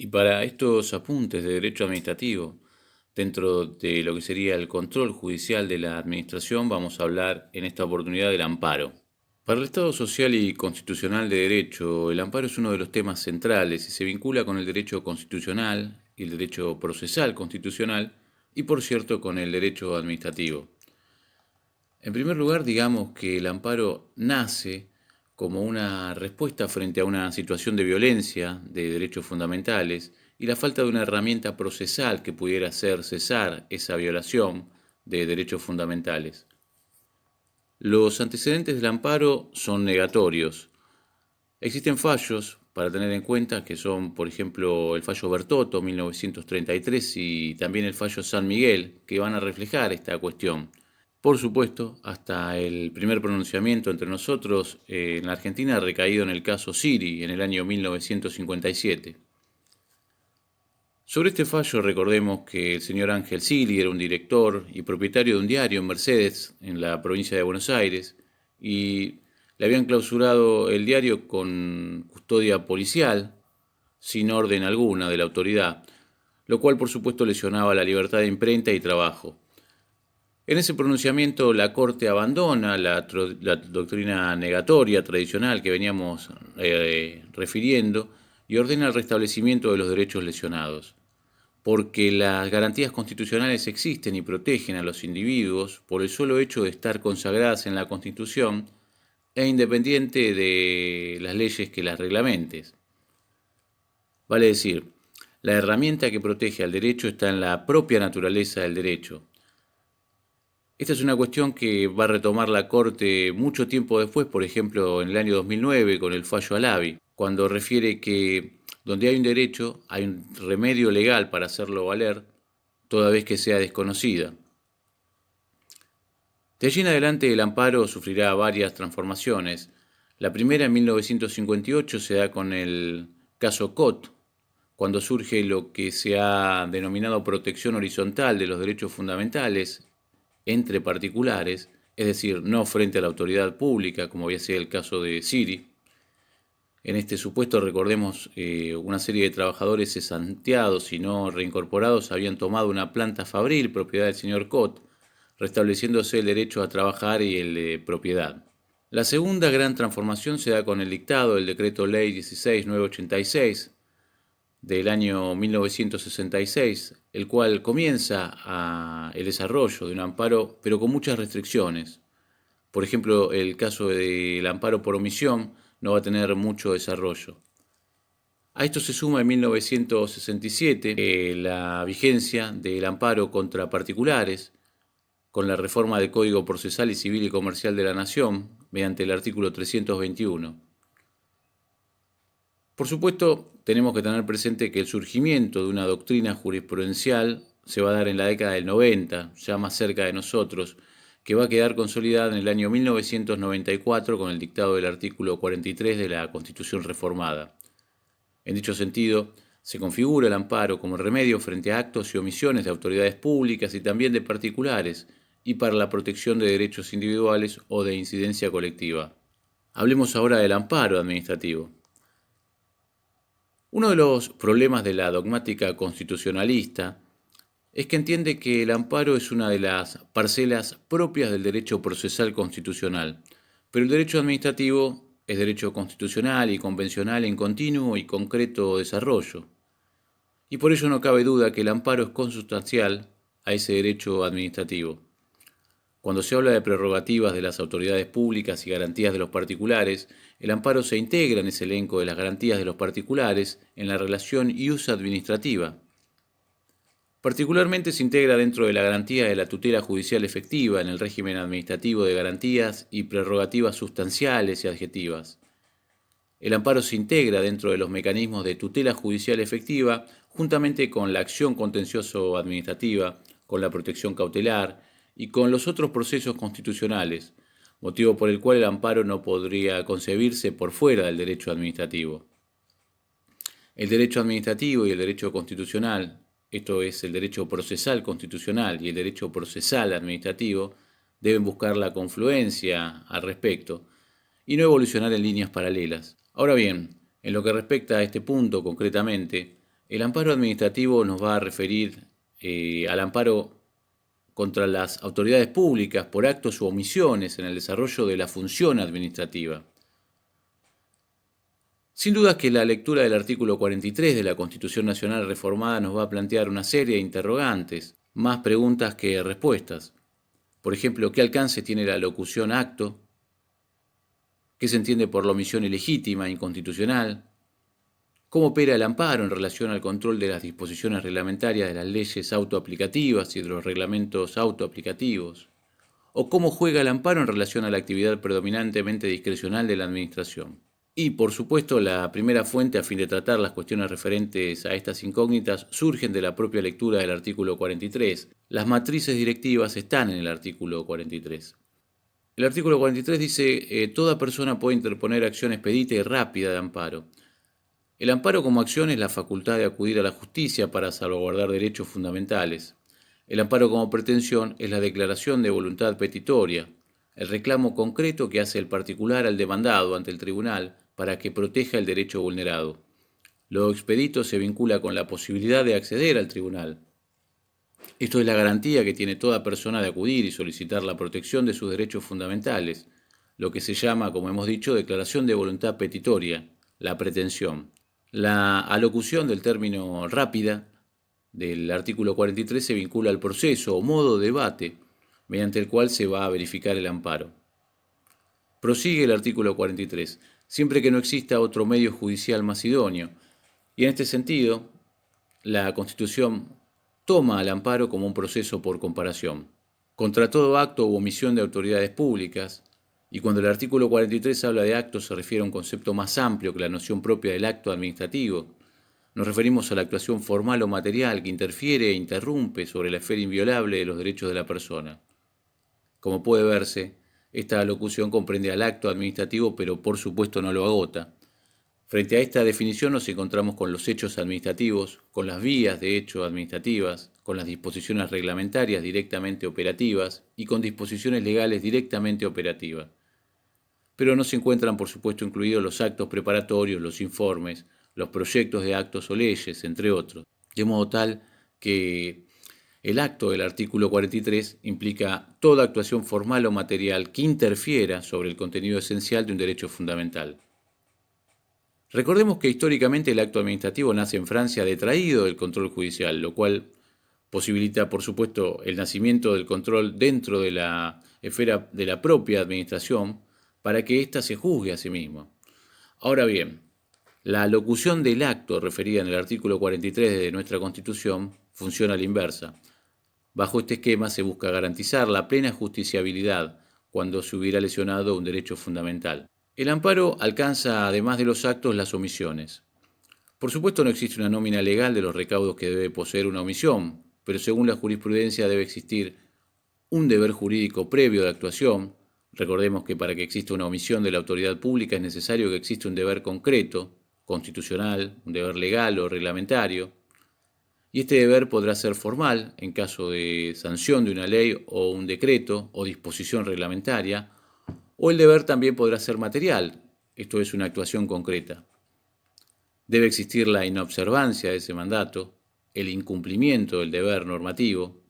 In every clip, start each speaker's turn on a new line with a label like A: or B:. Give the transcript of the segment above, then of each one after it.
A: Y para estos apuntes de derecho administrativo, dentro de lo que sería el control judicial de la administración, vamos a hablar en esta oportunidad del amparo. Para el Estado social y constitucional de derecho, el amparo es uno de los temas centrales y se vincula con el derecho constitucional y el derecho procesal constitucional y, por cierto, con el derecho administrativo. En primer lugar, digamos que el amparo nace como una respuesta frente a una situación de violencia de derechos fundamentales y la falta de una herramienta procesal que pudiera hacer cesar esa violación de derechos fundamentales. Los antecedentes del amparo son negatorios. Existen fallos para tener en cuenta que son, por ejemplo, el fallo Bertotto 1933 y también el fallo San Miguel, que van a reflejar esta cuestión. Por supuesto, hasta el primer pronunciamiento entre nosotros en la Argentina ha recaído en el caso Siri en el año 1957. Sobre este fallo recordemos que el señor Ángel Siri era un director y propietario de un diario en Mercedes, en la provincia de Buenos Aires, y le habían clausurado el diario con custodia policial, sin orden alguna de la autoridad, lo cual por supuesto lesionaba la libertad de imprenta y trabajo. En ese pronunciamiento la Corte abandona la doctrina negatoria tradicional que veníamos refiriendo y ordena el restablecimiento de los derechos lesionados, porque las garantías constitucionales existen y protegen a los individuos por el solo hecho de estar consagradas en la Constitución e independiente de las leyes que las reglamenten. Vale decir, la herramienta que protege al derecho está en la propia naturaleza del derecho. Esta es una cuestión que va a retomar la Corte mucho tiempo después, por ejemplo, en el año 2009 con el fallo Alavi, cuando refiere que donde hay un derecho hay un remedio legal para hacerlo valer, toda vez que sea desconocida. De allí en adelante el amparo sufrirá varias transformaciones. La primera en 1958 se da con el caso Cot, cuando surge lo que se ha denominado protección horizontal de los derechos fundamentales entre particulares, es decir, no frente a la autoridad pública, como había sido el caso de Siri. En este supuesto, recordemos, una serie de trabajadores cesanteados y no reincorporados habían tomado una planta fabril, propiedad del señor Cot, restableciéndose el derecho a trabajar y el de propiedad. La segunda gran transformación se da con el dictado del Decreto Ley 16986 del año 1966, el cual comienza el desarrollo de un amparo, pero con muchas restricciones. Por ejemplo, el caso del amparo por omisión no va a tener mucho desarrollo. A esto se suma en 1967 la vigencia del amparo contra particulares, con la reforma del Código Procesal y Civil y Comercial de la Nación, mediante el artículo 321. Por supuesto, tenemos que tener presente que el surgimiento de una doctrina jurisprudencial se va a dar en la década del 90, ya más cerca de nosotros, que va a quedar consolidada en el año 1994 con el dictado del artículo 43 de la Constitución reformada. En dicho sentido, se configura el amparo como remedio frente a actos y omisiones de autoridades públicas y también de particulares y para la protección de derechos individuales o de incidencia colectiva. Hablemos ahora del amparo administrativo. Uno de los problemas de la dogmática constitucionalista es que entiende que el amparo es una de las parcelas propias del derecho procesal constitucional, pero el derecho administrativo es derecho constitucional y convencional en continuo y concreto desarrollo. Y por ello no cabe duda que el amparo es consustancial a ese derecho administrativo. Cuando se habla de prerrogativas de las autoridades públicas y garantías de los particulares, el amparo se integra en ese elenco de las garantías de los particulares en la relación ius administrativa. Particularmente se integra dentro de la garantía de la tutela judicial efectiva en el régimen administrativo de garantías y prerrogativas sustanciales y adjetivas. El amparo se integra dentro de los mecanismos de tutela judicial efectiva juntamente con la acción contencioso-administrativa, con la protección cautelar y con los otros procesos constitucionales, motivo por el cual el amparo no podría concebirse por fuera del derecho administrativo. El derecho administrativo y el derecho constitucional, esto es el derecho procesal constitucional y el derecho procesal administrativo, deben buscar la confluencia al respecto y no evolucionar en líneas paralelas. Ahora bien, en lo que respecta a este punto concretamente, El amparo administrativo nos va a referir al amparo contra las autoridades públicas por actos u omisiones en el desarrollo de la función administrativa. Sin duda que la lectura del artículo 43 de la Constitución Nacional Reformada nos va a plantear una serie de interrogantes, más preguntas que respuestas. Por ejemplo, ¿qué alcance tiene la locución acto? ¿Qué se entiende por la omisión ilegítima, inconstitucional? ¿Cómo opera el amparo en relación al control de las disposiciones reglamentarias de las leyes autoaplicativas y de los reglamentos autoaplicativos? ¿O cómo juega el amparo en relación a la actividad predominantemente discrecional de la Administración? Y, por supuesto, la primera fuente a fin de tratar las cuestiones referentes a estas incógnitas surgen de la propia lectura del artículo 43. Las matrices directivas están en el artículo 43. El artículo 43 dice, toda persona puede interponer acción expedita y rápida de amparo. El amparo como acción es la facultad de acudir a la justicia para salvaguardar derechos fundamentales. El amparo como pretensión es la declaración de voluntad petitoria, el reclamo concreto que hace el particular al demandado ante el tribunal para que proteja el derecho vulnerado. Lo expedito se vincula con la posibilidad de acceder al tribunal. Esto es la garantía que tiene toda persona de acudir y solicitar la protección de sus derechos fundamentales, lo que se llama, como hemos dicho, declaración de voluntad petitoria, la pretensión. La alocución del término rápida del artículo 43 se vincula al proceso o modo de debate mediante el cual se va a verificar el amparo. Prosigue el artículo 43, siempre que no exista otro medio judicial más idóneo, y en este sentido, la Constitución toma al amparo como un proceso por comparación. Contra todo acto u omisión de autoridades públicas, y cuando el artículo 43 habla de actos se refiere a un concepto más amplio que la noción propia del acto administrativo. Nos referimos a la actuación formal o material que interfiere e interrumpe sobre la esfera inviolable de los derechos de la persona. Como puede verse, esta alocución comprende al acto administrativo, pero por supuesto no lo agota. Frente a esta definición nos encontramos con los hechos administrativos, con las vías de hecho administrativas, con las disposiciones reglamentarias directamente operativas y con disposiciones legales directamente operativas. Pero no se encuentran, por supuesto, incluidos los actos preparatorios, los informes, los proyectos de actos o leyes, entre otros. De modo tal que el acto del artículo 43 implica toda actuación formal o material que interfiera sobre el contenido esencial de un derecho fundamental. Recordemos que históricamente el acto administrativo nace en Francia detraído del control judicial, lo cual posibilita, por supuesto, el nacimiento del control dentro de la esfera de la propia administración para que ésta se juzgue a sí misma. Ahora bien, la locución del acto referida en el artículo 43 de nuestra Constitución funciona a la inversa. Bajo este esquema se busca garantizar la plena justiciabilidad cuando se hubiera lesionado un derecho fundamental. El amparo alcanza, además de los actos, las omisiones. Por supuesto no existe una nómina legal de los recaudos que debe poseer una omisión, pero según la jurisprudencia debe existir un deber jurídico previo de actuación. Recordemos que para que exista una omisión de la autoridad pública es necesario que exista un deber concreto, constitucional, un deber legal o reglamentario, y este deber podrá ser formal en caso de sanción de una ley o un decreto o disposición reglamentaria, o el deber también podrá ser material, esto es una actuación concreta. Debe existir la inobservancia de ese mandato, el incumplimiento del deber normativo,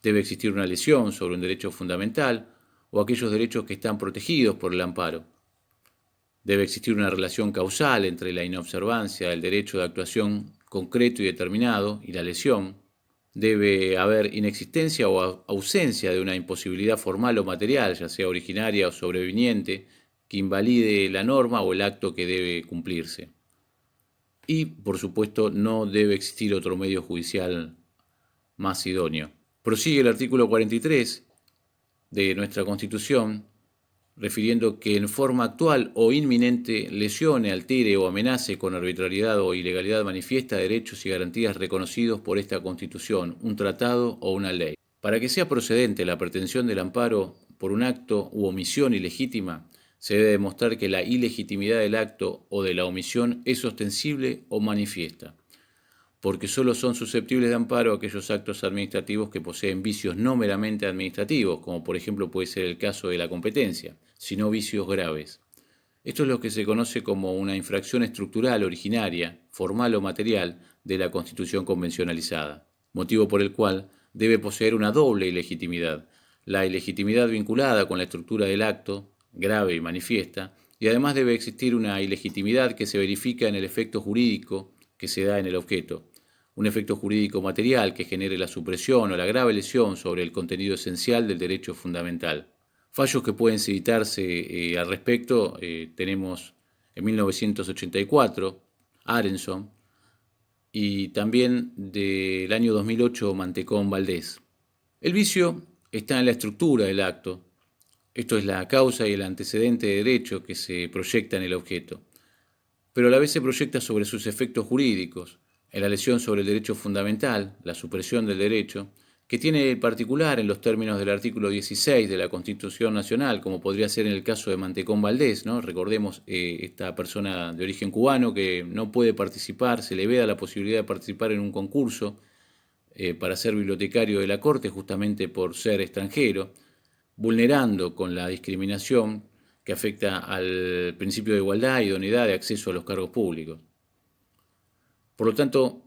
A: debe existir una lesión sobre un derecho fundamental o aquellos derechos que están protegidos por el amparo. Debe existir una relación causal entre la inobservancia del derecho de actuación concreto y determinado y la lesión. Debe haber inexistencia o ausencia de una imposibilidad formal o material, ya sea originaria o sobreviniente, que invalide la norma o el acto que debe cumplirse. Y, por supuesto, no debe existir otro medio judicial más idóneo. Prosigue el artículo 43 de nuestra Constitución, refiriendo que en forma actual o inminente lesione, altere o amenace con arbitrariedad o ilegalidad manifiesta derechos y garantías reconocidos por esta Constitución, un tratado o una ley. Para que sea procedente la pretensión del amparo por un acto u omisión ilegítima, se debe demostrar que la ilegitimidad del acto o de la omisión es ostensible o manifiesta, porque solo son susceptibles de amparo aquellos actos administrativos que poseen vicios no meramente administrativos, como por ejemplo puede ser el caso de la competencia, sino vicios graves. Esto es lo que se conoce como una infracción estructural originaria, formal o material, de la Constitución convencionalizada, motivo por el cual debe poseer una doble ilegitimidad, la ilegitimidad vinculada con la estructura del acto, grave y manifiesta, y además debe existir una ilegitimidad que se verifica en el efecto jurídico que se da en el objeto, un efecto jurídico material que genere la supresión o la grave lesión sobre el contenido esencial del derecho fundamental. Fallos que pueden citarse al respecto tenemos en 1984, Arenson, y también del año 2008, Mantecón Valdés. El vicio está en la estructura del acto, esto es la causa y el antecedente de derecho que se proyecta en el objeto, pero a la vez se proyecta sobre sus efectos jurídicos, en la lesión sobre el derecho fundamental, la supresión del derecho, que tiene el particular en los términos del artículo 16 de la Constitución Nacional, como podría ser en el caso de Mantecón Valdés, ¿no? Recordemos esta persona de origen cubano que no puede participar, se le veda la posibilidad de participar en un concurso para ser bibliotecario de la Corte justamente por ser extranjero, vulnerando con la discriminación que afecta al principio de igualdad y idoneidad de acceso a los cargos públicos. Por lo tanto,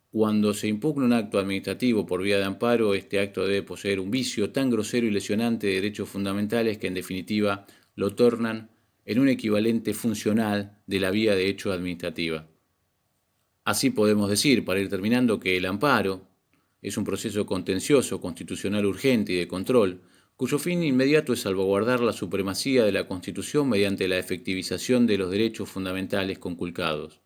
A: cuando se impugna un acto administrativo por vía de amparo, este acto debe poseer un vicio tan grosero y lesionante de derechos fundamentales que en definitiva lo tornan en un equivalente funcional de la vía de hecho administrativa. Así podemos decir, para ir terminando, que el amparo es un proceso contencioso, constitucional urgente y de control, cuyo fin inmediato es salvaguardar la supremacía de la Constitución mediante la efectivización de los derechos fundamentales conculcados,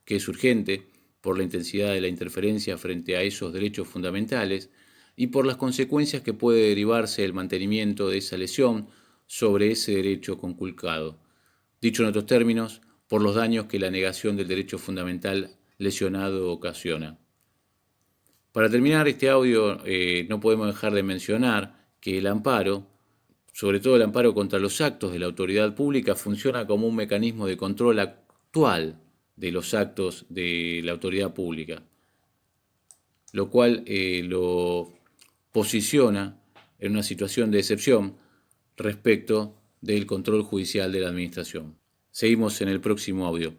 A: que es urgente por la intensidad de la interferencia frente a esos derechos fundamentales y por las consecuencias que puede derivarse el mantenimiento de esa lesión sobre ese derecho conculcado. Dicho en otros términos, por los daños que la negación del derecho fundamental lesionado ocasiona. Para terminar este audio, no podemos dejar de mencionar que el amparo, sobre todo el amparo contra los actos de la autoridad pública, funciona como un mecanismo de control actual de los actos de la autoridad pública, lo cual lo posiciona en una situación de excepción respecto del control judicial de la administración. Seguimos en el próximo audio.